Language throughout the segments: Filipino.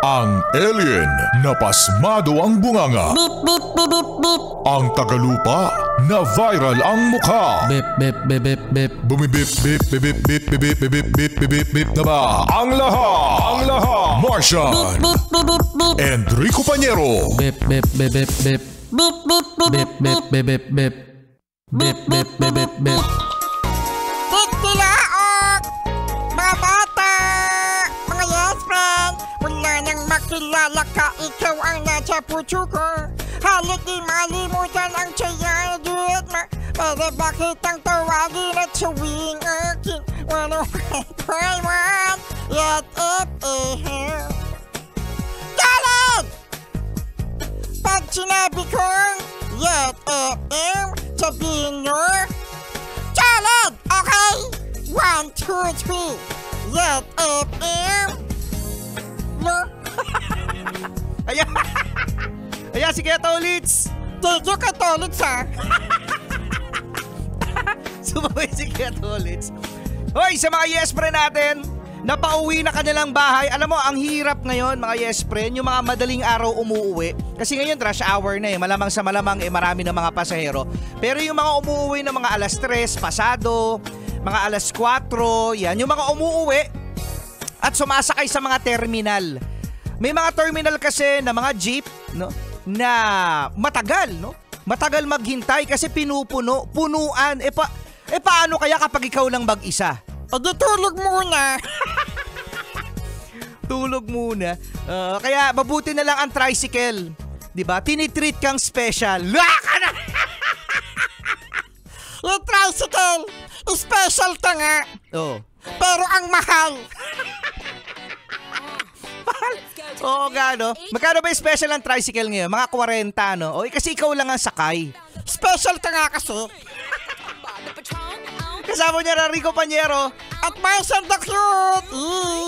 Ang alien na pasmado ang bunganga. Beep, beep, beep, beep, beep. Ang tagalupa na viral ang mukha. Bip, bip, bip, bip, bip. Bumibip, bip, bip, bip, bip, bip, bip, bip, bip, bip, bip na ba? Ang lahat, Martian, Beep, beep, beep, beep. Enrico Pañero, Bip, bip, bip, bip, bip. Beep, beep, beep, Bip, beep, bip, bip, bip, bip. Bip, bip, bip, bip, bip. Tilaok! Mga bata! Mga yes friend! Wala nang makilala ka, ikaw ang nasa puso ko. Halit di malimutan ang chayagit mo. Pero bakit ang tawagin at suwing akin? 101.1 Yet FM. Galit! Pag sinabi kong Yet FM, sabihin nyo Galit! Okay? 1, 2, 3 Yet FM. No? Ayan si Kuya Tolits. Thank you, Katolits, ha? Sumaway si Kuya Tolits. Hoy, sa mga yes friend natin, napauwi na kanilang bahay. Alam mo, ang hirap ngayon mga yes friend, yung mga madaling araw umuuwi. Kasi ngayon rush hour na malamang sa malamang marami ng mga pasahero. Pero yung mga umuuwi ng mga alas 3, pasado, mga alas 4, yan, yung mga umuuwi at sumasakay sa mga terminal. May mga terminal kasi na mga jeep, no, na matagal, no? Matagal maghintay kasi pinupuno, punuan. Paano kaya kapag ikaw lang mag-isa? Di tulog muna. Tulog muna. Kaya mabuti na lang ang tricycle. 'Di ba? Tinitreat kang special. Yung tricycle, special ka nga. Oh. Pero ang mahal. Oo nga, no? Magkano ba yung special ang tricycle ngayon? Mga 40, no? O, kasi ikaw lang ang sakay. Special ka nga kasi. Kasama niya na Rico Pañero. At Martian the Cute.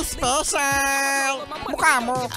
Special. Mukha mo.